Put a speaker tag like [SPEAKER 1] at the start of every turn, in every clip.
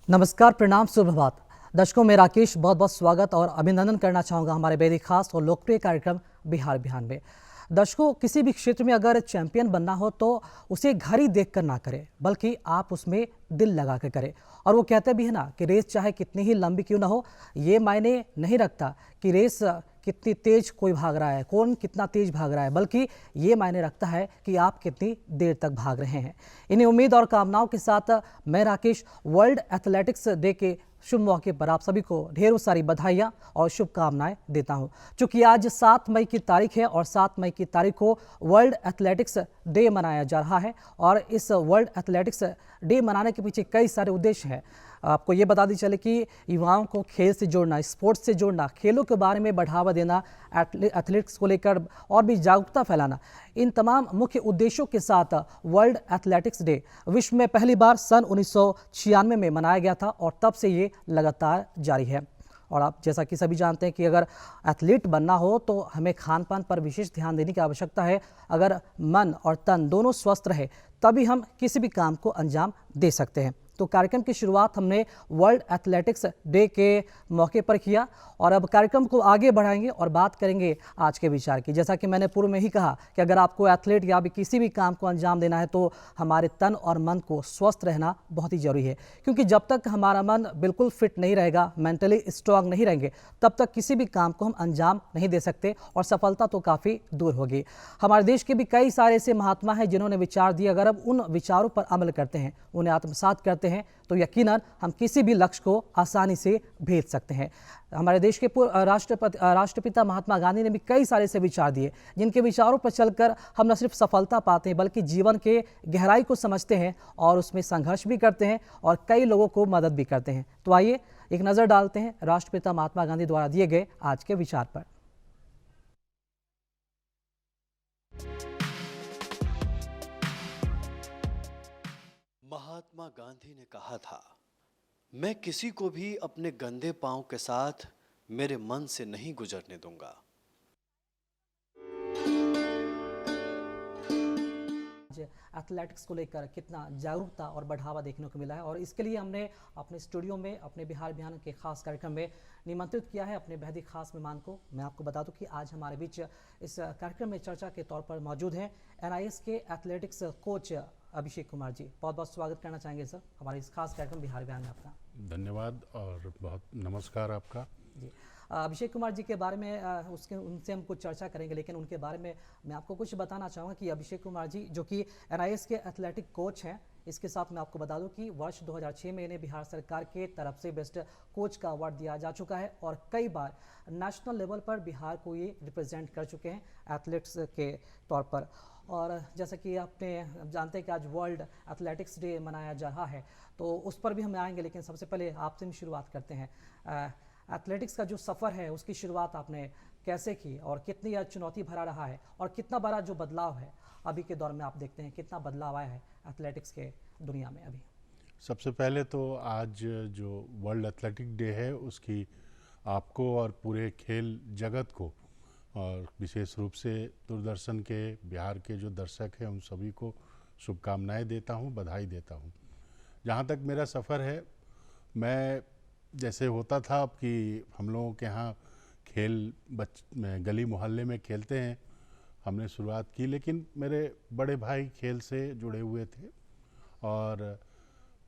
[SPEAKER 1] नमस्कार, प्रणाम, सुप्रभात। दर्शकों में राकेश बहुत बहुत स्वागत और अभिनंदन करना चाहूँगा हमारे बेहद खास और लोकप्रिय कार्यक्रम बिहार बिहान में। दर्शकों, किसी भी क्षेत्र में अगर चैंपियन बनना हो तो उसे घर ही देख कर ना करें, बल्कि आप उसमें दिल लगा कर करें। और वो कहते भी है ना कि रेस चाहे कितनी ही लंबी क्यों ना हो, ये मायने नहीं रखता कि रेस कितनी तेज कोई भाग रहा है, कौन कितना तेज भाग रहा है, बल्कि ये मायने रखता है कि आप कितनी देर तक भाग रहे हैं। इन्हीं उम्मीद और कामनाओं के साथ मैं राकेश वर्ल्ड एथलेटिक्स डे के शुभ मौके पर आप सभी को ढेरों सारी बधाइयाँ और शुभकामनाएं देता हूं। चूंकि आज 7 मई की तारीख है और 7 मई की तारीख को वर्ल्ड एथलेटिक्स डे मनाया जा रहा है और इस वर्ल्ड एथलेटिक्स डे मनाने के पीछे कई सारे उद्देश्य हैं। आपको ये बता दी चले कि युवाओं को खेल से जोड़ना, स्पोर्ट्स से जोड़ना, खेलों के बारे में बढ़ावा देना, एथलेटिक्स को लेकर और भी जागरूकता फैलाना, इन तमाम मुख्य उद्देश्यों के साथ वर्ल्ड एथलेटिक्स डे विश्व में पहली बार सन 1996 में मनाया गया था और तब से ये लगातार जारी है। और आप जैसा कि सभी जानते हैं कि अगर एथलीट बनना हो तो हमें खान पान पर विशेष ध्यान देने की आवश्यकता है। अगर मन और तन दोनों स्वस्थ रहे तभी हम किसी भी काम को अंजाम दे सकते हैं। तो कार्यक्रम की शुरुआत हमने वर्ल्ड एथलेटिक्स डे के मौके पर किया और अब कार्यक्रम को आगे बढ़ाएंगे और बात करेंगे आज के विचार की। जैसा कि मैंने पूर्व में ही कहा कि अगर आपको एथलीट या भी किसी भी काम को अंजाम देना है तो हमारे तन और मन को स्वस्थ रहना बहुत ही जरूरी है, क्योंकि जब तक हमारा मन बिल्कुल फिट नहीं रहेगा, मेंटली स्ट्रांग नहीं रहेंगे, तब तक किसी भी काम को हम अंजाम नहीं दे सकते और सफलता तो काफ़ी दूर होगी। हमारे देश के भी कई सारे ऐसे महात्मा हैं जिन्होंने विचार दिए, अगर अब उन विचारों पर अमल करते हैं, उन्हें आत्मसात करते हैं, तो यकीनन हम किसी भी लक्ष्य को आसानी से भेज सकते हैं। हमारे देश के राष्ट्रपिता महात्मा गांधी ने भी कई सारे ऐसे विचार दिए जिनके विचारों पर चलकर हम न सिर्फ सफलता पाते हैं बल्कि जीवन के गहराई को समझते हैं और उसमें संघर्ष भी करते हैं और कई लोगों को मदद भी करते हैं। तो आइए एक नज़र डालते हैं राष्ट्रपिता महात्मा गांधी द्वारा दिए गए आज के विचार पर।
[SPEAKER 2] महात्मा गांधी ने कहा था, मैं किसी को भी अपने गंदे पांव के साथ मेरे मन से नहीं गुजरने दूंगा।
[SPEAKER 1] एथलेटिक्स को लेकर कितना जागरूकता और बढ़ावा देखने को मिला है और इसके लिए हमने अपने स्टूडियो में अपने बिहार बिहान के खास कार्यक्रम में निमंत्रित किया है अपने बेहद ही खास मेहमान को। मैं आपको बता दूं कि आज हमारे बीच इस कार्यक्रम में चर्चा के तौर पर मौजूद हैं NIS के एथलेटिक्स कोच अभिषेक कुमार जी। बहुत बहुत स्वागत करना चाहेंगे सर हमारे इस खास कार्यक्रम बिहार बिहान में आपका।
[SPEAKER 3] धन्यवाद और बहुत नमस्कार आपका
[SPEAKER 1] जी। अभिषेक कुमार जी के बारे में उनसे हम कुछ चर्चा करेंगे, लेकिन उनके बारे में मैं आपको कुछ बताना चाहूँगा कि अभिषेक कुमार जी जो कि NIS के एथलेटिक कोच हैं, इसके साथ मैं आपको बता दूं कि वर्ष 2006 में इन्हें बिहार सरकार के तरफ से बेस्ट कोच का अवार्ड दिया जा चुका है और कई बार नेशनल लेवल पर बिहार को ये रिप्रेजेंट कर चुके हैं एथलेट्स के तौर पर। और जैसा कि आपने जानते हैं कि आज वर्ल्ड एथलेटिक्स डे मनाया जा रहा है, तो उस पर भी हम आएंगे, लेकिन सबसे पहले आपसे भी शुरुआत करते हैं। एथलेटिक्स का जो सफ़र है उसकी शुरुआत आपने कैसे की और कितनी चुनौती भरा रहा है और कितना बड़ा जो बदलाव है अभी के दौर में आप देखते हैं, कितना बदलाव आया है एथलेटिक्स के दुनिया में अभी?
[SPEAKER 3] सबसे पहले तो आज जो वर्ल्ड एथलेटिक डे है उसकी आपको और पूरे खेल जगत को और विशेष रूप से दूरदर्शन के बिहार के जो दर्शक हैं उन सभी को शुभकामनाएं देता हूं, बधाई देता हूं। जहां तक मेरा सफ़र है, मैं जैसे होता था अब कि हम लोगों के यहाँ खेल गली मोहल्ले में खेलते हैं, हमने शुरुआत की, लेकिन मेरे बड़े भाई खेल से जुड़े हुए थे और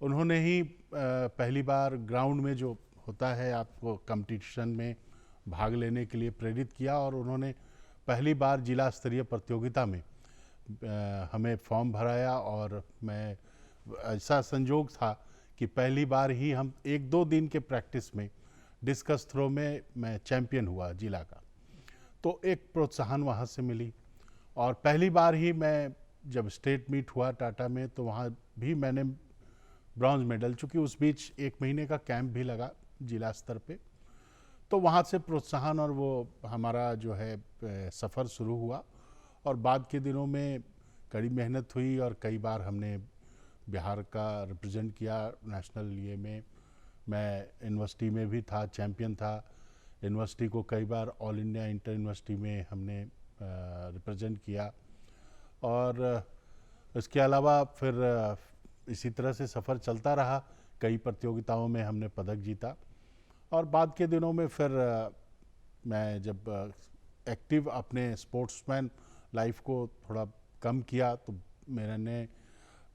[SPEAKER 3] उन्होंने ही पहली बार ग्राउंड में जो होता है आपको कंपटीशन में भाग लेने के लिए प्रेरित किया और उन्होंने पहली बार जिला स्तरीय प्रतियोगिता में हमें फॉर्म भराया और मैं ऐसा संजोग था कि पहली बार ही हम 1-2 दिन के प्रैक्टिस में डिस्कस थ्रो में मैं चैम्पियन हुआ जिला का, तो एक प्रोत्साहन वहाँ से मिली। और पहली बार ही मैं जब स्टेट मीट हुआ टाटा में तो वहाँ भी मैंने ब्रॉन्ज मेडल, चूँकि उस बीच 1 महीने का कैंप भी लगा जिला स्तर पे, तो वहाँ से प्रोत्साहन और वो हमारा जो है सफ़र शुरू हुआ और बाद के दिनों में कड़ी मेहनत हुई और कई बार हमने बिहार का रिप्रेजेंट किया नेशनल ये में। मैं यूनिवर्सिटी में भी था, चैम्पियन था, यूनिवर्सिटी को कई बार ऑल इंडिया इंटर यूनिवर्सिटी में हमने रिप्रेजेंट किया और इसके अलावा फिर इसी तरह से सफ़र चलता रहा कई प्रतियोगिताओं में हमने पदक जीता। और बाद के दिनों में फिर मैं जब एक्टिव अपने स्पोर्ट्समैन लाइफ को थोड़ा कम किया तो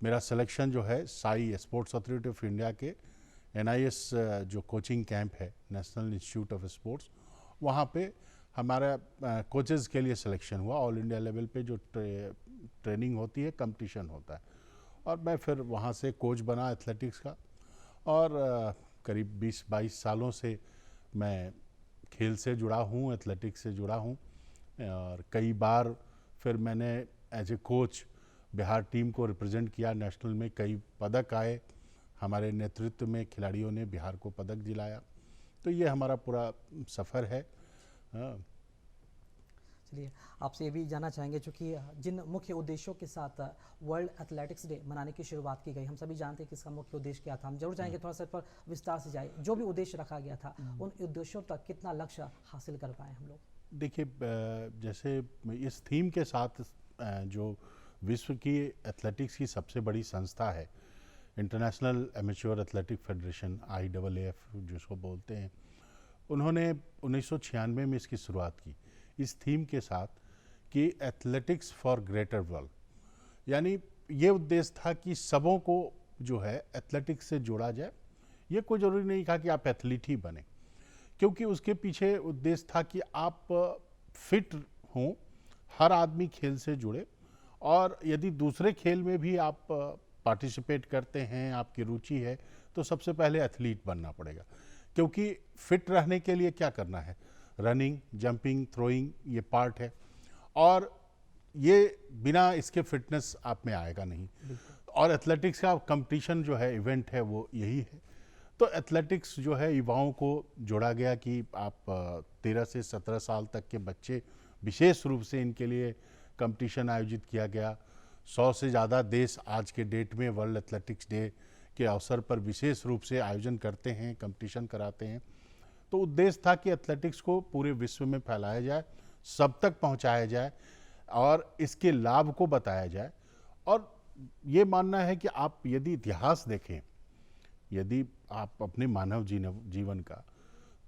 [SPEAKER 3] मेरा सिलेक्शन जो है Sai sports authority of India के NIS जो कोचिंग कैंप है, नेशनल इंस्टीट्यूट ऑफ स्पोर्ट्स, वहाँ पे हमारा कोचेज़ के लिए सिलेक्शन हुआ। ऑल इंडिया लेवल पे जो ट्रेनिंग होती है, कंपटीशन होता है, और मैं फिर वहाँ से कोच बना एथलेटिक्स का। और करीब 20-22 सालों से मैं खेल से जुड़ा हूँ, एथलेटिक्स से जुड़ा हूँ। और कई बार फिर मैंने as a coach Bihar team को रिप्रेजेंट किया नेशनल में, कई पदक आए, हमारे नेतृत्व में खिलाड़ियों ने बिहार को पदक दिलाया। तो ये हमारा पूरा सफ़र है।
[SPEAKER 1] चलिए, आपसे ये भी जानना चाहेंगे, चूँकि जिन मुख्य उद्देश्यों के साथ वर्ल्ड एथलेटिक्स डे मनाने की शुरुआत की गई, हम सभी जानते हैं कि इसका मुख्य उद्देश्य क्या था। हम जरूर चाहेंगे थोड़ा सा इस पर विस्तार से जाए, जो भी उद्देश्य रखा गया था उन उद्देश्यों तक कितना लक्ष्य हासिल कर पाए हम लोग।
[SPEAKER 3] देखिए, जैसे इस थीम के साथ जो विश्व की एथलेटिक्स की सबसे बड़ी संस्था है, international amateur athletic federation IAAF जिसको बोलते हैं, उन्होंने 1996 में इसकी शुरुआत की इस थीम के साथ कि एथलेटिक्स फॉर ग्रेटर वर्ल्ड। यानी ये उद्देश्य था कि सबों को जो है एथलेटिक्स से जोड़ा जाए। ये कोई ज़रूरी नहीं कहा कि आप एथलीट ही बने, क्योंकि उसके पीछे उद्देश्य था कि आप फिट हों, हर आदमी खेल से जुड़े, और यदि दूसरे खेल में भी आप पार्टिसिपेट करते हैं, आपकी रुचि है, तो सबसे पहले एथलीट बनना पड़ेगा। क्योंकि फिट रहने के लिए क्या करना है, रनिंग, जंपिंग, थ्रोइंग, ये पार्ट है, और ये बिना इसके फिटनेस आप में आएगा नहीं। और एथलेटिक्स का कंपटीशन जो है, इवेंट है, वो यही है। तो एथलेटिक्स जो है युवाओं को जोड़ा गया कि आप 13 से 17 साल तक के बच्चे, विशेष रूप से इनके लिए कंपटीशन आयोजित किया गया। 100 से ज़्यादा देश आज के डेट में वर्ल्ड एथलेटिक्स डे के अवसर पर विशेष रूप से आयोजन करते हैं, कंपटीशन कराते हैं। तो उद्देश्य था कि एथलेटिक्स को पूरे विश्व में फैलाया जाए, सब तक पहुंचाया जाए, और इसके लाभ को बताया जाए। और ये मानना है कि आप यदि इतिहास देखें, यदि आप अपने मानव जीवन का,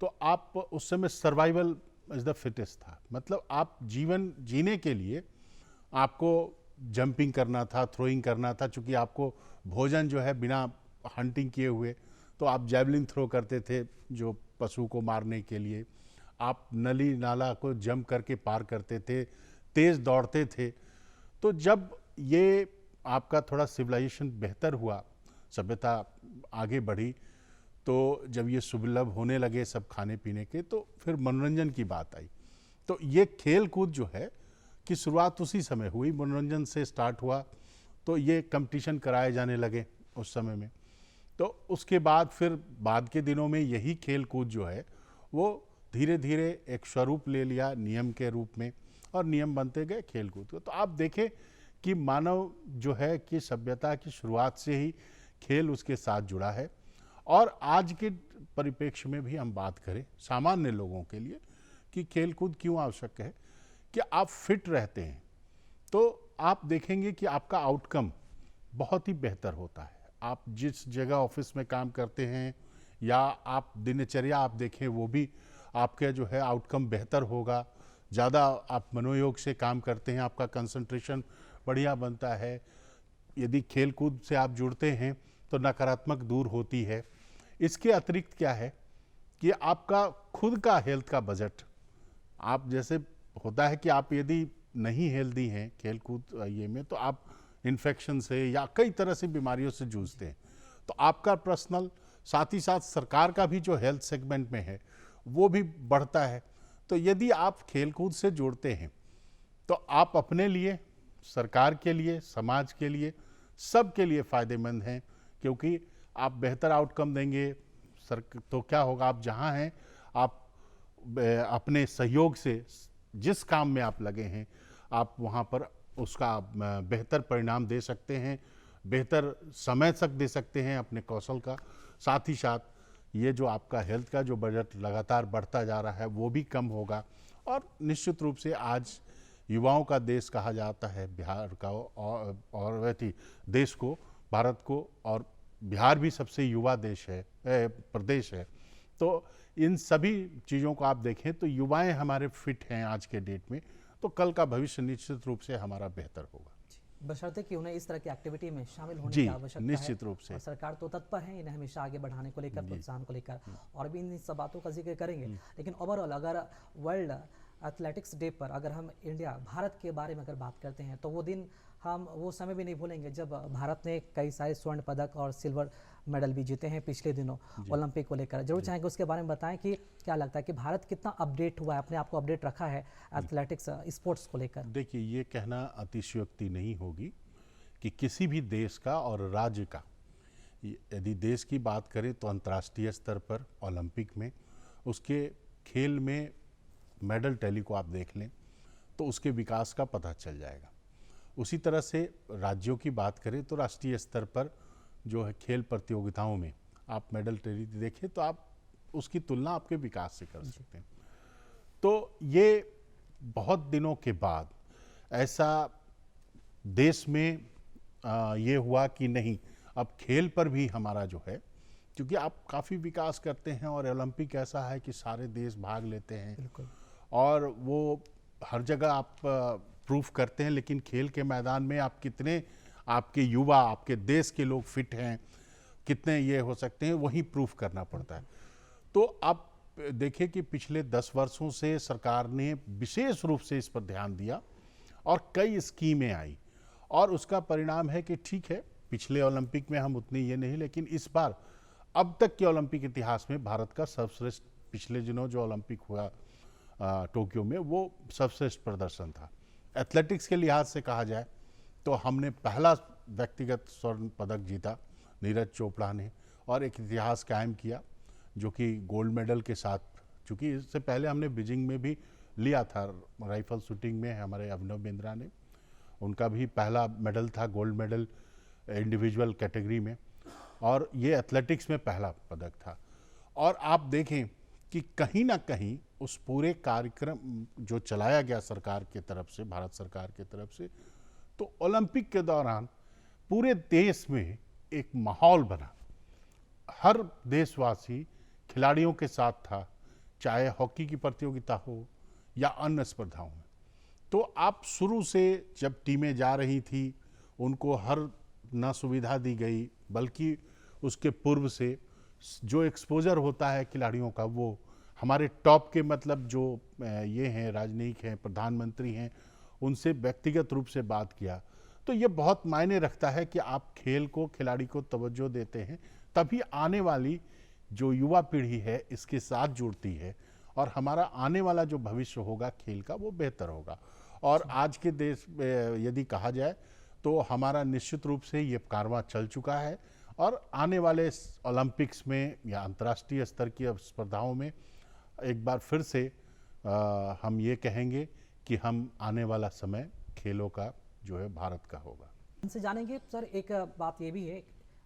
[SPEAKER 3] तो आप उस समय सर्वाइवल इज द फिटेस्ट था। मतलब आप जीवन जीने के लिए आपको जंपिंग करना था, थ्रोइंग करना था। चूँकि आपको भोजन जो है बिना हंटिंग किए हुए, तो आप जैवलिन थ्रो करते थे जो पशु को मारने के लिए, आप नली नाला को जंप करके पार करते थे, तेज़ दौड़ते थे। तो जब ये आपका थोड़ा सिविलाइजेशन बेहतर हुआ, सभ्यता आगे बढ़ी, तो जब ये सुलभ होने लगे सब खाने पीने के, तो फिर मनोरंजन की बात आई। तो ये खेल कूद जो है कि शुरुआत उसी समय हुई, मनोरंजन से स्टार्ट हुआ। तो ये कंपटीशन कराए जाने लगे उस समय में। तो उसके बाद फिर बाद के दिनों में यही खेल कूद जो है वो धीरे धीरे एक स्वरूप ले लिया नियम के रूप में, और नियम बनते गए खेल कूद को। तो आप देखें कि मानव जो है कि सभ्यता की शुरुआत से ही खेल उसके साथ जुड़ा है। और आज के परिप्रेक्ष्य में भी हम बात करें सामान्य लोगों के लिए कि खेल कूद क्यों आवश्यक है, कि आप फिट रहते हैं तो आप देखेंगे कि आपका आउटकम बहुत ही बेहतर होता है। आप जिस जगह ऑफिस में काम करते हैं या आप दिनचर्या आप देखें, वो भी आपके जो है आउटकम बेहतर होगा। ज़्यादा आप मनोयोग से काम करते हैं, आपका कंसंट्रेशन बढ़िया बनता है। यदि खेल कूद से आप जुड़ते हैं तो नकारात्मक दूर होती है। इसके अतिरिक्त क्या है कि आपका खुद का हेल्थ का बजट, आप जैसे होता है कि आप यदि नहीं हेल्दी हैं खेल कूद ये में, तो आप इन्फेक्शन से या कई तरह से बीमारियों से जूझते हैं। तो आपका पर्सनल, साथ ही साथ सरकार का भी जो हेल्थ सेगमेंट में है वो भी बढ़ता है। तो यदि आप खेल कूद से जोड़ते हैं तो आप अपने लिए, सरकार के लिए, समाज के लिए, सब के लिए फ़ायदेमंद हैं, क्योंकि आप बेहतर आउटकम देंगे। तो क्या होगा, आप जहाँ हैं आप अपने सहयोग से जिस काम में आप लगे हैं आप वहाँ पर उसका बेहतर परिणाम दे सकते हैं, बेहतर समय तक दे सकते हैं अपने कौशल का। साथ ही साथ ये जो आपका हेल्थ का जो बजट लगातार बढ़ता जा रहा है वो भी कम होगा। और निश्चित रूप से आज युवाओं का देश कहा जाता है बिहार का, और वैसे देश को, भारत को, और बिहार भी सबसे युवा देश है, प्रदेश है। तो इन सभी चीज़ों को आप देखें तो युवाएं हमारे फिट हैं आज के डेट में, तो कल का भविष्य निश्चित रूप से हमारा बेहतर होगा।
[SPEAKER 1] बशर्ते कि उन्हें इस तरह की एक्टिविटी में शामिल होने
[SPEAKER 3] जी,
[SPEAKER 1] की आवश्यकता
[SPEAKER 3] निश्चित
[SPEAKER 1] है।
[SPEAKER 3] रूप से।
[SPEAKER 1] और सरकार तो तत्पर है इन्हें हमेशा आगे बढ़ाने को लेकर, प्रोत्साहन को लेकर, और भी इन सब बातों का जिक्र करेंगे। लेकिन ओवरऑल अगर वर्ल्ड एथलेटिक्स डे पर अगर हम इंडिया, भारत के बारे में अगर बात करते हैं तो वो दिन हम वो समय भी नहीं भूलेंगे जब भारत ने कई सारे स्वर्ण पदक और सिल्वर मेडल भी जीते हैं पिछले दिनों ओलंपिक को लेकर। जरूर चाहेंगे उसके बारे में बताएं कि क्या लगता है कि भारत कितना अपडेट हुआ है, अपने आप को अपडेट रखा है एथलेटिक्स स्पोर्ट्स को लेकर।
[SPEAKER 3] देखिए, ये कहना अतिशयोक्ति नहीं होगी कि किसी भी देश का और राज्य का, यदि देश की बात करें तो अंतर्राष्ट्रीय स्तर पर ओलंपिक में उसके खेल में मेडल टैली को आप देख लें तो उसके विकास का पता चल जाएगा। उसी तरह से राज्यों की बात करें तो राष्ट्रीय स्तर पर जो है खेल प्रतियोगिताओं में आप मेडल टैली देखें तो आप उसकी तुलना आपके विकास से कर सकते हैं। तो ये बहुत दिनों के बाद ऐसा देश में ये हुआ कि नहीं, अब खेल पर भी हमारा जो है, क्योंकि आप काफ़ी विकास करते हैं और ओलंपिक ऐसा है कि सारे देश भाग लेते हैं।
[SPEAKER 1] बिल्कुल।
[SPEAKER 3] और वो हर जगह आप प्रूफ करते हैं, लेकिन खेल के मैदान में आप कितने, आपके युवा, आपके देश के लोग फिट हैं, कितने ये हो सकते हैं, वही प्रूफ करना पड़ता है। तो आप देखिए कि पिछले 10 वर्षों से सरकार ने विशेष रूप से इस पर ध्यान दिया और कई स्कीमें आई, और उसका परिणाम है कि ठीक है, पिछले ओलंपिक में हम उतनी ये नहीं, लेकिन इस बार अब तक के ओलंपिक इतिहास में भारत का सर्वश्रेष्ठ, पिछले दिनों जो ओलंपिक हुआ टोक्यो में, वो सर्वश्रेष्ठ प्रदर्शन था। एथलेटिक्स के लिहाज से कहा जाए तो हमने पहला व्यक्तिगत स्वर्ण पदक जीता, नीरज चोपड़ा ने, और एक इतिहास कायम किया जो कि गोल्ड मेडल के साथ, चूँकि इससे पहले हमने बीजिंग में भी लिया था राइफल शूटिंग में, हमारे अभिनव बिंद्रा ने, उनका भी पहला मेडल था, गोल्ड मेडल इंडिविजुअल कैटेगरी में, और ये एथलेटिक्स में पहला पदक था। और आप देखें कि कहीं ना कहीं उस पूरे कार्यक्रम जो चलाया गया सरकार की तरफ से, भारत सरकार की तरफ से, तो ओलंपिक के दौरान पूरे देश में एक माहौल बना, हर देशवासी खिलाड़ियों के साथ था, चाहे हॉकी की प्रतियोगिता हो या अन्य स्पर्धाओं में। तो आप शुरू से जब टीमें जा रही थी, उनको हर न सुविधा दी गई, बल्कि उसके पूर्व से जो एक्सपोजर होता है खिलाड़ियों का, वो हमारे टॉप के, मतलब जो ये हैं राजनयिक हैं, प्रधानमंत्री हैं, उनसे व्यक्तिगत रूप से बात किया। तो ये बहुत मायने रखता है कि आप खेल को, खिलाड़ी को तवज्जो देते हैं, तभी आने वाली जो युवा पीढ़ी है इसके साथ जुड़ती है, और हमारा आने वाला जो भविष्य होगा खेल का, वो बेहतर होगा। और आज के देश यदि कहा जाए तो हमारा निश्चित रूप से ये कारवां चल चुका है, और आने वाले ओलंपिक्स में या अंतर्राष्ट्रीय स्तर की स्पर्धाओं में एक बार फिर से हम ये कहेंगे कि हम आने वाला समय खेलों का जो है भारत का होगा।
[SPEAKER 1] इनसे जानेंगे सर, एक बात ये भी है,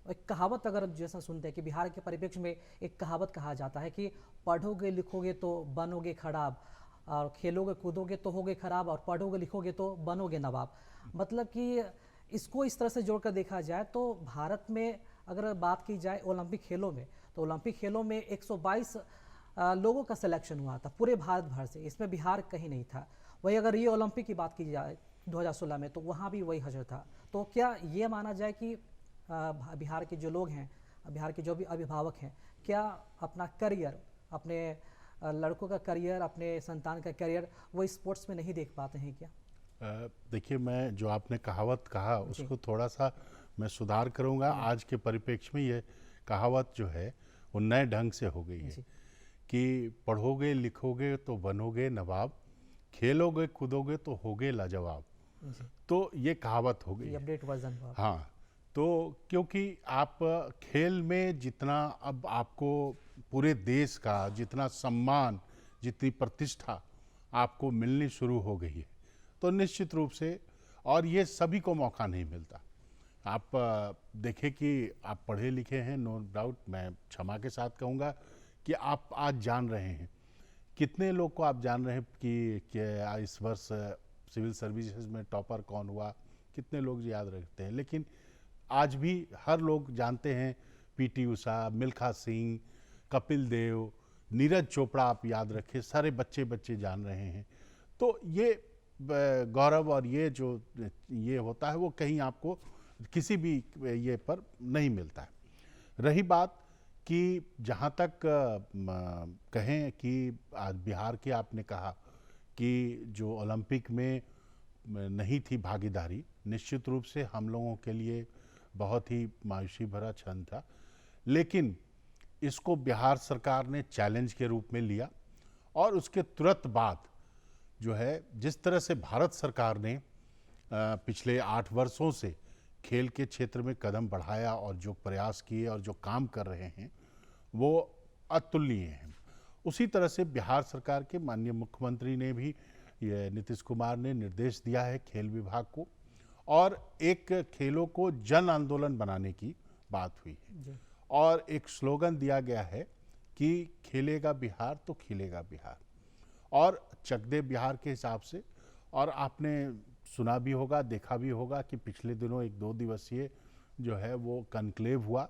[SPEAKER 1] एक कहावत अगर जैसा सुनते हैं कि बिहार के परिप्रेक्ष्य में एक कहावत कहा जाता है कि पढ़ोगे लिखोगे तो बनोगे खराब, और खेलोगे कूदोगे तो होगे खराब, और पढ़ोगे लिखोगे तो बनोगे नवाब। मतलब कि इसको इस तरह से जोड़कर देखा जाए तो भारत में अगर बात की जाए ओलंपिक खेलों में, तो ओलंपिक खेलों में 122 लोगों का सिलेक्शन हुआ था पूरे भारत भर से, इसमें बिहार कहीं नहीं था। वही अगर ये ओलंपिक की बात की जाए 2016 में, तो वहाँ भी वही हजर था। तो क्या ये माना जाए कि बिहार के जो लोग हैं, बिहार के जो भी अभिभावक हैं, क्या अपना करियर, अपने लड़कों का करियर, अपने संतान का करियर वो स्पोर्ट्स में नहीं देख पाते हैं क्या?
[SPEAKER 3] देखिए, मैं जो आपने कहावत कहा उसको थोड़ा सा मैं सुधार करूंगा। आज के परिप्रेक्ष्य में ये कहावत जो है वो नए ढंग से हो गई है कि पढ़ोगे लिखोगे तो बनोगे नवाब, खेलोगे कूदोगे तो होगे लाजवाब। तो ये कहावत हो गई,
[SPEAKER 1] अपडेट वर्जन हुआ।
[SPEAKER 3] हाँ, तो क्योंकि आप खेल में जितना अब आपको पूरे देश का जितना सम्मान, जितनी प्रतिष्ठा आपको मिलनी शुरू हो गई है, तो निश्चित रूप से, और ये सभी को मौका नहीं मिलता। आप देखें कि आप पढ़े लिखे हैं, नो डाउट, मैं क्षमा के साथ कहूँगा कि आप आज जान रहे हैं, कितने लोग को आप जान रहे हैं कि इस वर्ष सिविल सर्विसेज में टॉपर कौन हुआ, कितने लोग याद रखते हैं, लेकिन आज भी हर लोग जानते हैं पीटी उषा, मिल्खा सिंह, कपिल देव, नीरज चोपड़ा, आप याद रखें, सारे बच्चे बच्चे जान रहे हैं। तो ये गौरव और ये जो ये होता है वो कहीं आपको किसी भी ये पर नहीं मिलता है। रही बात कि जहाँ तक कहें कि आज बिहार के आपने कहा कि जो ओलंपिक में नहीं थी भागीदारी, निश्चित रूप से हम लोगों के लिए बहुत ही मायूसी भरा क्षण था, लेकिन इसको बिहार सरकार ने चैलेंज के रूप में लिया और उसके तुरंत बाद जो है जिस तरह से भारत सरकार ने पिछले 8 वर्षों से खेल के क्षेत्र में कदम बढ़ाया और जो प्रयास किए और जो काम कर रहे हैं वो अतुलनीय हैं। उसी तरह से बिहार सरकार के माननीय मुख्यमंत्री ने भी, ये नीतीश कुमार ने निर्देश दिया है खेल विभाग को, और एक खेलों को जन आंदोलन बनाने की बात हुई है और एक स्लोगन दिया गया है कि खेलेगा बिहार तो खिलेगा बिहार, और चकदे बिहार के हिसाब से। और आपने सुना भी होगा, देखा भी होगा कि पिछले दिनों एक 2 दिवसीय जो है वो कॉन्क्लेव हुआ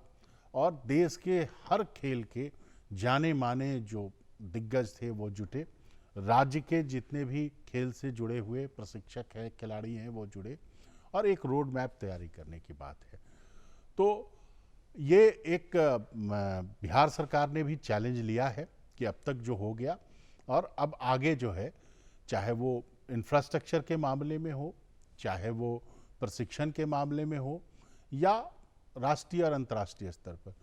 [SPEAKER 3] और देश के हर खेल के जाने माने जो दिग्गज थे वो जुटे, राज्य के जितने भी खेल से जुड़े हुए प्रशिक्षक हैं, खिलाड़ी हैं, वो जुड़े और एक रोड मैप तैयारी करने की बात है। तो ये एक बिहार सरकार ने भी चैलेंज लिया है कि अब तक जो हो गया और अब आगे जो है, चाहे वो इंफ्रास्ट्रक्चर के मामले में हो, चाहे वो प्रशिक्षण के मामले में हो, या राष्ट्रीय और अंतर्राष्ट्रीय स्तर पर।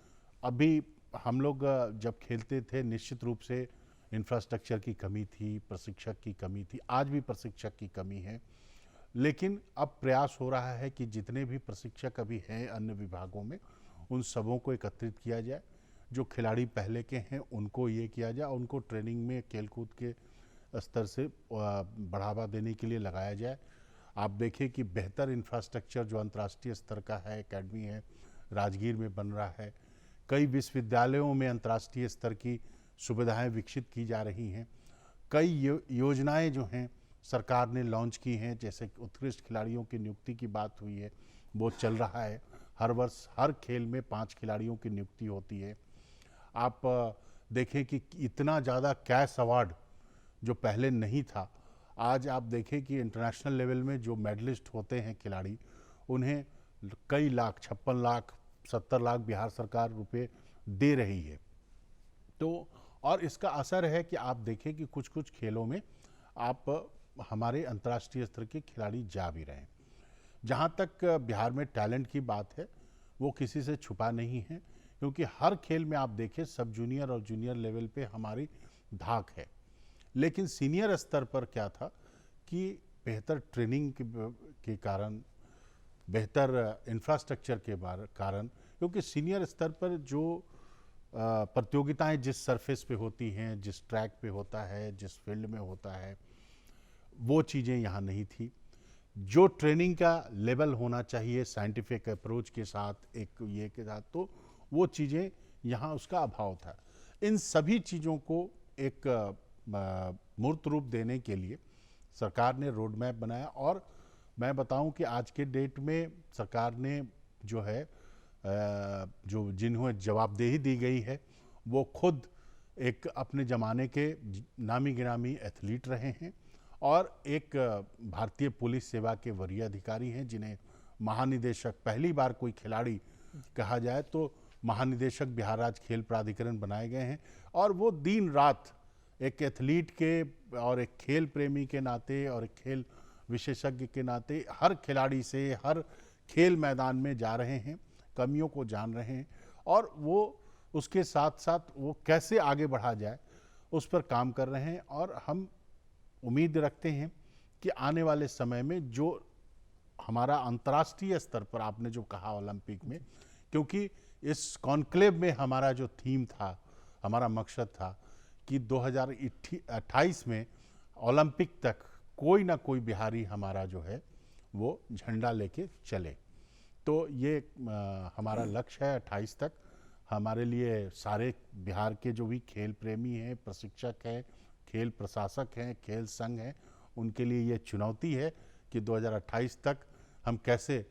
[SPEAKER 3] अभी हम लोग जब खेलते थे निश्चित रूप से इंफ्रास्ट्रक्चर की कमी थी, प्रशिक्षक की कमी थी, आज भी प्रशिक्षक की कमी है, लेकिन अब प्रयास हो रहा है कि जितने भी प्रशिक्षक अभी हैं अन्य विभागों में, उन सबों को एकत्रित किया जाए, जो खिलाड़ी पहले के हैं उनको ये किया जाए, उनको ट्रेनिंग में खेलकूद के स्तर से बढ़ावा देने के लिए लगाया जाए। आप देखें कि बेहतर इंफ्रास्ट्रक्चर जो अंतर्राष्ट्रीय स्तर का है, एकेडमी है, राजगीर में बन रहा है, कई विश्वविद्यालयों में अंतर्राष्ट्रीय स्तर की सुविधाएं विकसित की जा रही हैं, कई योजनाएं जो हैं सरकार ने लॉन्च की हैं, जैसे उत्कृष्ट खिलाड़ियों की नियुक्ति की बात हुई है वो चल रहा है। हर वर्ष हर खेल में 5 खिलाड़ियों की नियुक्ति होती है। आप देखें कि इतना ज़्यादा कैश अवार्ड जो पहले नहीं था, आज आप देखें कि इंटरनेशनल लेवल में जो मेडलिस्ट होते हैं खिलाड़ी, उन्हें कई लाख, 56 लाख, 70 लाख बिहार सरकार रुपए दे रही है। तो और इसका असर है कि आप देखें कि कुछ कुछ खेलों में आप हमारे अंतर्राष्ट्रीय स्तर के खिलाड़ी जा भी रहे हैं। जहाँ तक बिहार में टैलेंट की बात है वो किसी से छुपा नहीं है, क्योंकि हर खेल में आप देखें सब जूनियर और जूनियर लेवल पे हमारी धाक है। लेकिन सीनियर स्तर पर क्या था कि बेहतर ट्रेनिंग के कारण, बेहतर इंफ्रास्ट्रक्चर के कारण, क्योंकि सीनियर स्तर पर जो प्रतियोगिताएं जिस सरफेस पे होती हैं, जिस ट्रैक पे होता है, जिस फील्ड में होता है, वो चीज़ें यहाँ नहीं थी। जो ट्रेनिंग का लेवल होना चाहिए साइंटिफिक अप्रोच के साथ, एक ये के साथ, तो वो चीज़ें यहाँ उसका अभाव था। इन सभी चीज़ों को एक मूर्त रूप देने के लिए सरकार ने रोड मैप बनाया, और मैं बताऊं कि आज के डेट में सरकार ने जो है जो जिन्हें जवाबदेही दी गई है वो खुद एक अपने ज़माने के नामी गिरामी एथलीट रहे हैं और एक भारतीय पुलिस सेवा के वरीय अधिकारी हैं, जिन्हें महानिदेशक, पहली बार कोई खिलाड़ी कहा जाए तो महानिदेशक बिहार राज्य खेल प्राधिकरण बनाए गए हैं। और वो दिन रात एक एथलीट के और एक खेल प्रेमी के नाते और एक खेल विशेषज्ञ के नाते हर खिलाड़ी से हर खेल मैदान में जा रहे हैं, कमियों को जान रहे हैं, और वो उसके साथ साथ वो कैसे आगे बढ़ा जाए उस पर काम कर रहे हैं। और हम उम्मीद रखते हैं कि आने वाले समय में जो हमारा अंतर्राष्ट्रीय स्तर पर, आपने जो कहा ओलंपिक में, क्योंकि इस कॉन्क्लेव में हमारा जो थीम था, हमारा मकसद था कि 2028 में ओलंपिक तक कोई ना कोई बिहारी हमारा जो है वो झंडा लेके चले। तो ये हमारा लक्ष्य है 28 तक। हमारे लिए सारे बिहार के जो भी खेल प्रेमी हैं, प्रशिक्षक हैं, खेल प्रशासक हैं, खेल संघ हैं, उनके लिए ये चुनौती है कि 2028 तक हम कैसे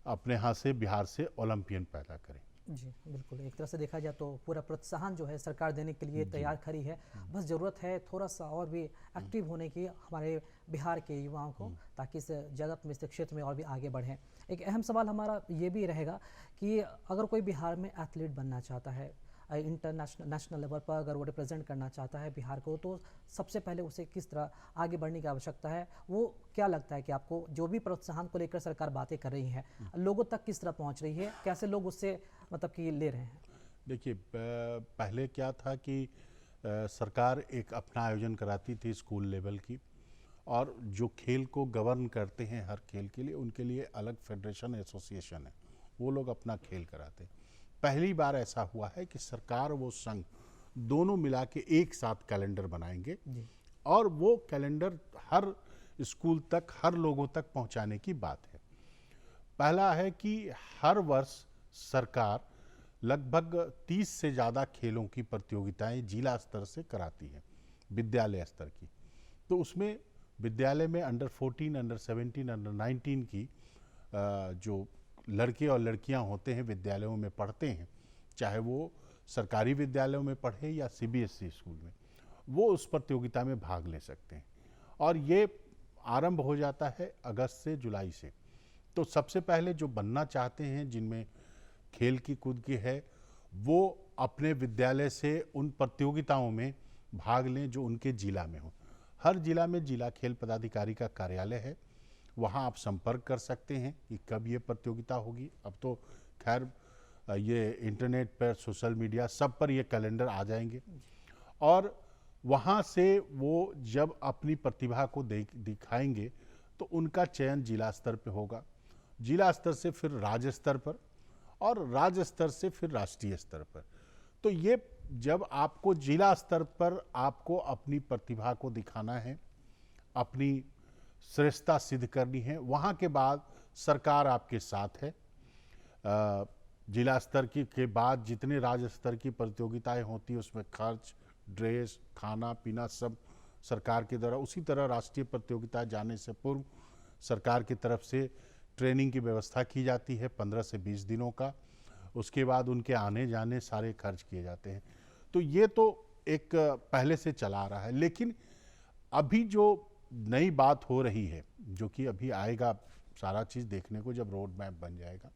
[SPEAKER 3] अपने यहाँ से बिहार से ओलंपियन पैदा करें।
[SPEAKER 1] जी, बिल्कुल। एक तरह से देखा जाए तो पूरा प्रोत्साहन जो है सरकार देने के लिए तैयार खड़ी है। बस ज़रूरत है थोड़ा-सा और भी एक्टिव होने की हमारे बिहार के युवाओं को, ताकि इस जगत में, इस क्षेत्र में और भी आगे बढ़ें। एक अहम सवाल हमारा ये भी रहेगा कि अगर कोई बिहार में एथलीट बनना चाहता है, इंटरनेशनल नेशनल लेवल पर अगर वो रिप्रेजेंट करना चाहता है बिहार को, तो सबसे पहले उसे किस तरह आगे बढ़ने की आवश्यकता है? वो क्या लगता है कि आपको जो भी प्रोत्साहन को लेकर सरकार बातें कर रही है, लोगों तक किस तरह पहुंच रही है? कैसे लोग उससे मतलब कि ले रहे हैं?
[SPEAKER 3] देखिए, पहले क्या था कि सरकार एक अपना आयोजन कराती थी स्कूल लेवल की, और जो खेल को गवर्न करते हैं हर खेल के लिए, उनके लिए अलग फेडरेशन एसोसिएशन है, वो लोग अपना खेल कराते हैं। पहली बार ऐसा हुआ है कि सरकार वो संघ दोनों मिला के एक साथ कैलेंडर बनाएंगे, और वो कैलेंडर हर स्कूल तक, हर लोगों तक पहुंचाने की बात है। पहला है कि हर वर्ष सरकार लगभग 30 से ज़्यादा खेलों की प्रतियोगिताएं जिला स्तर से कराती है, विद्यालय स्तर की। तो उसमें विद्यालय में अंडर 14, अंडर 17, अंडर 19 की जो लड़के और लड़कियां होते हैं, विद्यालयों में पढ़ते हैं, चाहे वो सरकारी विद्यालयों में पढ़े या सीबीएसई स्कूल में, वो उस प्रतियोगिता में भाग ले सकते हैं। और ये आरंभ हो जाता है अगस्त से जुलाई से। तो सबसे पहले जो बनना चाहते हैं, जिनमें खेल की कूद की है, वो अपने विद्यालय से उन प्रतियोगिताओं में भाग लें जो उनके जिला में हो। हर जिला में जिला खेल पदाधिकारी का कार्यालय है, वहाँ आप संपर्क कर सकते हैं कि कब ये प्रतियोगिता होगी। अब तो खैर ये इंटरनेट पर, सोशल मीडिया सब पर ये कैलेंडर आ जाएंगे, और वहाँ से वो जब अपनी प्रतिभा को दिखाएंगे तो उनका चयन जिला स्तर पे होगा, जिला स्तर से फिर राज्य स्तर पर, और राज्य स्तर से फिर राष्ट्रीय स्तर पर। तो ये जब आपको जिला स्तर पर आपको अपनी प्रतिभा को दिखाना है, अपनी श्रेष्ठता सिद्ध करनी है, वहाँ के बाद सरकार आपके साथ है। जिला स्तर की के बाद जितने राज्य स्तर की प्रतियोगिताएं होती है, उसमें खर्च, ड्रेस, खाना पीना सब सरकार के द्वारा। उसी तरह राष्ट्रीय प्रतियोगिता जाने से पूर्व सरकार की तरफ से ट्रेनिंग की व्यवस्था की जाती है 15 से 20 दिनों का। उसके बाद उनके आने जाने सारे खर्च किए जाते हैं। तो ये तो एक पहले से चला आ रहा है, लेकिन अभी जो नई बात हो रही है, जो कि अभी आएगा सारा चीज़ देखने को जब रोड मैप बन जाएगा,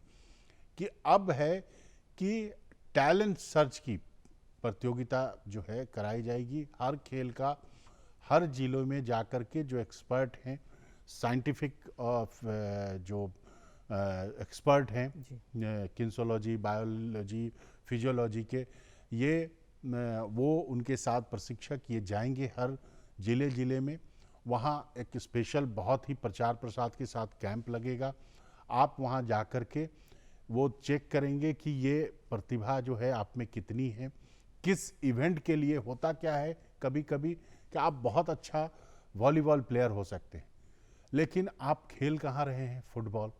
[SPEAKER 3] कि अब है कि टैलेंट सर्च की प्रतियोगिता जो है कराई जाएगी। हर खेल का हर जिलों में जाकर के जो एक्सपर्ट हैं, साइंटिफिक जो एक्सपर्ट हैं, किन्सोलॉजी, बायोलॉजी, फिजियोलॉजी के, ये वो उनके साथ प्रशिक्षक ये जाएंगे हर जिले में। वहाँ एक स्पेशल बहुत ही प्रचार प्रसार के साथ कैंप लगेगा। आप वहाँ जाकर के वो चेक करेंगे कि ये प्रतिभा जो है आप में कितनी है, किस इवेंट के लिए। होता क्या है कभी कभी कि आप बहुत अच्छा वॉलीबॉल प्लेयर हो सकते हैं, लेकिन आप खेल कहाँ रहे हैं, फुटबॉल,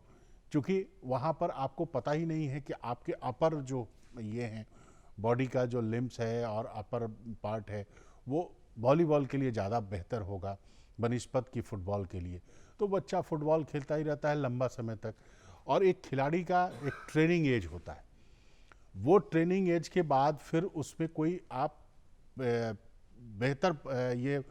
[SPEAKER 3] क्योंकि वहाँ पर आपको पता ही नहीं है कि आपके अपर जो ये हैं, बॉडी का जो लिम्स है और अपर पार्ट है, वो वॉलीबॉल के लिए ज़्यादा बेहतर होगा बनिस्पत की फुटबॉल के लिए। तो बच्चा फुटबॉल खेलता ही रहता है लंबा समय तक। और एक खिलाड़ी का एक ट्रेनिंग एज होता है, वो ट्रेनिंग एज के बाद फिर उसमें कोई आप बेहतर ये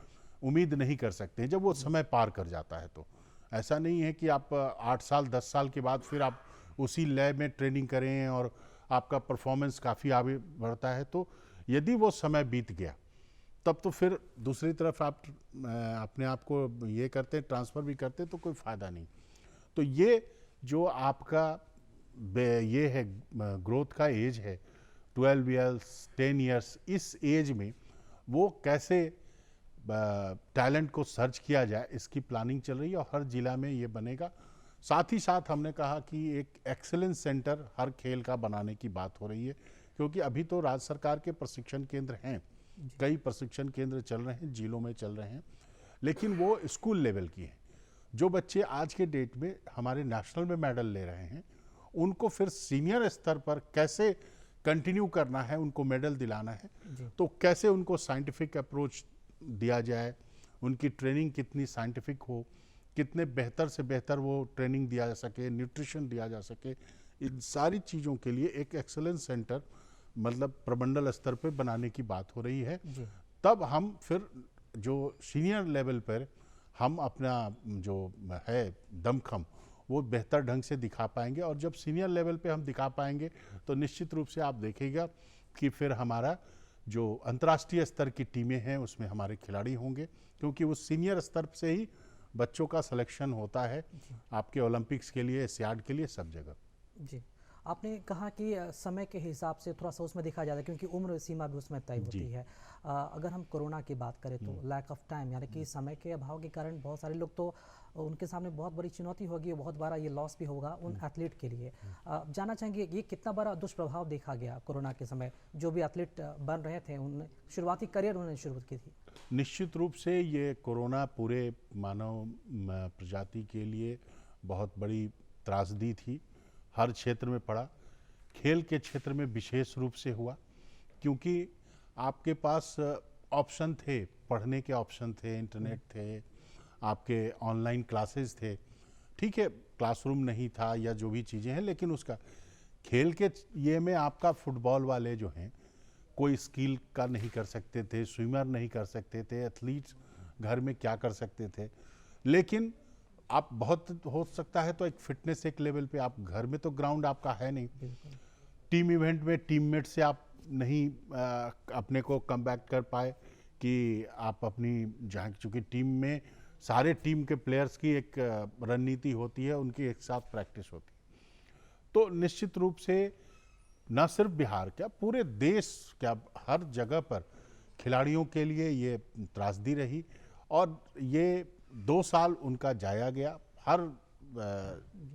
[SPEAKER 3] उम्मीद नहीं कर सकते जब वो समय पार कर जाता है। तो ऐसा नहीं है कि आप 8 साल 10 साल के बाद फिर आप उसी लय में ट्रेनिंग करें और आपका परफॉर्मेंस काफ़ी आगे बढ़ता है। तो यदि वो समय बीत गया तब तो फिर दूसरी तरफ आप अपने आप को ये करते, ट्रांसफ़र भी करते, तो कोई फ़ायदा नहीं। तो ये जो आपका ये है ग्रोथ का एज है, 12 ईयर्स 10 ईयर्स, इस एज में वो कैसे टैलेंट को सर्च किया जाए, इसकी प्लानिंग चल रही है और हर जिला में ये बनेगा। साथ ही साथ हमने कहा कि एक एक्सेलेंस सेंटर हर खेल का बनाने की बात हो रही है, क्योंकि अभी तो राज्य सरकार के प्रशिक्षण केंद्र हैं, कई प्रशिक्षण केंद्र चल रहे हैं, जिलों में चल रहे हैं, लेकिन वो स्कूल लेवल की हैं। जो बच्चे आज के डेट में हमारे नेशनल में मेडल ले रहे हैं, उनको फिर सीनियर स्तर पर कैसे कंटिन्यू करना है, उनको मेडल दिलाना है, तो कैसे उनको साइंटिफिक अप्रोच दिया जाए, उनकी ट्रेनिंग कितनी साइंटिफिक हो, कितने बेहतर से बेहतर वो ट्रेनिंग दिया जा सके, न्यूट्रिशन दिया जा सके, इन सारी चीज़ों के लिए एक एक्सेलेंस सेंटर मतलब प्रमंडल स्तर पे बनाने की बात हो रही है। तब हम फिर जो सीनियर लेवल पर हम अपना जो है दमखम वो बेहतर ढंग से दिखा पाएंगे, और जब सीनियर लेवल पे हम दिखा पाएंगे तो निश्चित रूप से आप देखिएगा कि फिर हमारा जो अंतर्राष्ट्रीय स्तर की टीमें हैं उसमें हमारे खिलाड़ी होंगे, क्योंकि उस सीनियर स्तर से ही बच्चों का सिलेक्शन होता है आपके ओलंपिक्स के लिए, एशियाड के लिए, सब जगह।
[SPEAKER 1] जी, आपने कहा कि समय के हिसाब से थोड़ा सा उसमें दिखा जाता है, क्योंकि उम्र सीमा भी उसमें तय होती है। अगर हम कोरोना की बात करें तो लैक ऑफ टाइम यानी कि समय के अभाव के कारण बहुत सारे लोग तो उनके सामने बहुत बड़ी चुनौती होगी, बहुत बड़ा ये लॉस भी होगा उन एथलीट के लिए। जानना चाहेंगे ये कितना बड़ा दुष्प्रभाव देखा गया कोरोना के समय, जो भी एथलीट बन रहे थे उन शुरुआती करियर उन्होंने शुरू की थी।
[SPEAKER 3] निश्चित रूप से ये कोरोना पूरे मानव प्रजाति के लिए बहुत बड़ी त्रासदी थी, हर क्षेत्र में पड़ा, खेल के क्षेत्र में विशेष रूप से हुआ, क्योंकि आपके पास ऑप्शन थे, पढ़ने के ऑप्शन थे, इंटरनेट थे, आपके ऑनलाइन क्लासेस थे, ठीक है, क्लासरूम नहीं था या जो भी चीज़ें हैं, लेकिन उसका खेल के ये में आपका फुटबॉल वाले जो हैं कोई स्किल का नहीं कर सकते थे, स्विमर नहीं कर सकते थे, एथलीट्स घर में क्या कर सकते थे, लेकिन आप बहुत हो सकता है तो एक फिटनेस एक लेवल पे, आप घर में तो ग्राउंड आपका है नहीं, टीम इवेंट में टीममेट से आप नहीं अपने को कम बैक कर पाए कि आप अपनी जहाँ, चूँकि टीम में सारे टीम के प्लेयर्स की एक रणनीति होती है, उनकी एक साथ प्रैक्टिस होती है, तो निश्चित रूप से न सिर्फ बिहार क्या पूरे देश क्या हर जगह पर खिलाड़ियों के लिए ये त्रासदी रही, और ये 2 साल उनका जाया गया हर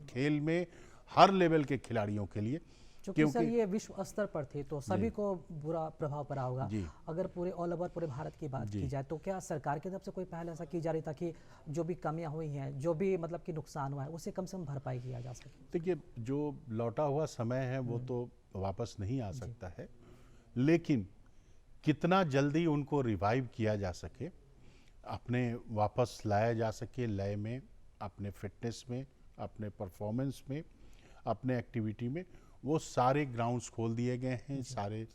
[SPEAKER 3] खेल में, हर लेवल के खिलाड़ियों के लिए,
[SPEAKER 1] क्योंकि सर ये विश्व स्तर पर थे तो सभी को बुरा प्रभाव पड़ा होगा। अगर पूरे ऑल ओवर पूरे भारत की बात की जाए तो क्या सरकार की तरफ से कोई पहल ऐसा की जा रही था कि जो भी कमियां हुई हैं, जो भी मतलब कि नुकसान हुआ है, उसे कम से कम भरपाई किया जा सके?
[SPEAKER 3] देखिए, जो लौटा हुआ समय है वो तो वापस नहीं आ सकता है, लेकिन कितना जल्दी उनको रिवाइव किया जा सके, अपने वापस लाया जा सके लय में, अपने फिटनेस में, अपने परफॉर्मेंस में, अपने एक्टिविटी में, वो सारे ग्राउंड्स खोल दिए गए हैं, सारे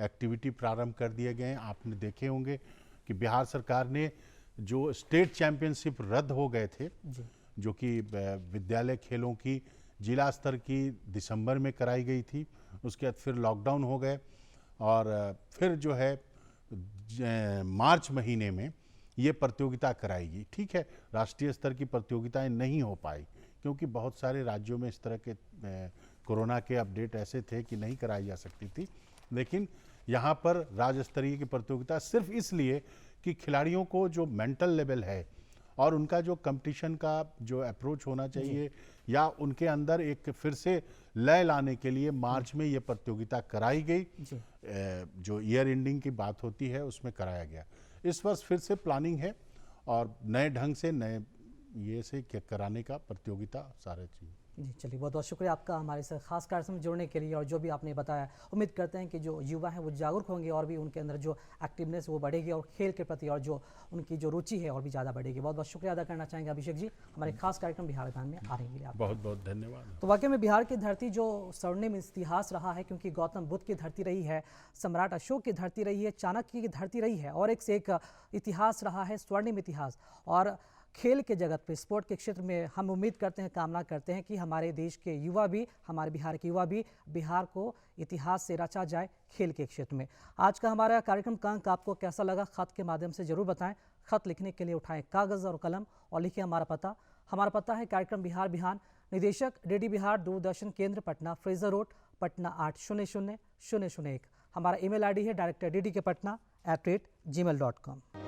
[SPEAKER 3] एक्टिविटी प्रारंभ कर दिए गए हैं। आपने देखे होंगे कि बिहार सरकार ने जो स्टेट चैंपियनशिप रद्द हो गए थे, जो कि विद्यालय खेलों की जिला स्तर की दिसंबर में कराई गई थी, उसके बाद फिर लॉकडाउन हो गए, और फिर जो है मार्च महीने में ये प्रतियोगिता कराएगी। ठीक है, राष्ट्रीय स्तर की प्रतियोगिताएं नहीं हो पाई क्योंकि बहुत सारे राज्यों में इस तरह के कोरोना के अपडेट ऐसे थे कि नहीं कराई जा सकती थी, लेकिन यहाँ पर राज्य स्तरीय की प्रतियोगिता सिर्फ इसलिए कि खिलाड़ियों को जो मेंटल लेवल है और उनका जो कंपटीशन का जो अप्रोच होना चाहिए या उनके अंदर एक फिर से लय लाने के लिए मार्च में ये प्रतियोगिता कराई गई। जो ईयर एंडिंग की बात होती है उसमें कराया गया। इस वर्ष फिर से प्लानिंग है और नए ढंग से नए ये से कराने का प्रतियोगिता सारे चीज़।
[SPEAKER 1] जी चलिए, बहुत बहुत शुक्रिया आपका हमारे साथ खास कार्यक्रम में जुड़ने के लिए, और जो भी आपने बताया उम्मीद करते हैं कि जो युवा हैं वो जागरूक होंगे और भी उनके अंदर जो एक्टिवनेस वो बढ़ेगी और खेल के प्रति और जो उनकी जो रुचि है और भी ज़्यादा बढ़ेगी। बहुत बहुत शुक्रिया अदा करना चाहेंगे अभिषेक जी हमारे खास कार्यक्रम बिहार विधान में आने के लिए।
[SPEAKER 3] बहुत बहुत धन्यवाद।
[SPEAKER 1] तो वाकई में बिहार की धरती जो स्वर्णिम इतिहास रहा है, क्योंकि गौतम बुद्ध की धरती रही है, सम्राट अशोक की धरती रही है, चाणक्य की धरती रही है, और एक से एक इतिहास रहा है, स्वर्णिम इतिहास। और खेल के जगत पे, स्पोर्ट के क्षेत्र में हम उम्मीद करते हैं, कामना करते हैं कि हमारे देश के युवा भी, हमारे बिहार के युवा भी बिहार को इतिहास से रचा जाए खेल के क्षेत्र में। आज का हमारा कार्यक्रम का अंक आपको कैसा लगा, खत के माध्यम से जरूर बताएं। खत लिखने के लिए उठाएं कागज़ और कलम और लिखें हमारा पता। हमारा पता है कार्यक्रम बिहार बिहान, निदेशक डीडी बिहार, दूरदर्शन केंद्र पटना, फ्रेजर रोड, पटना 800001। हमारा ईमेल आईडी है director dd के patna@gmail.com।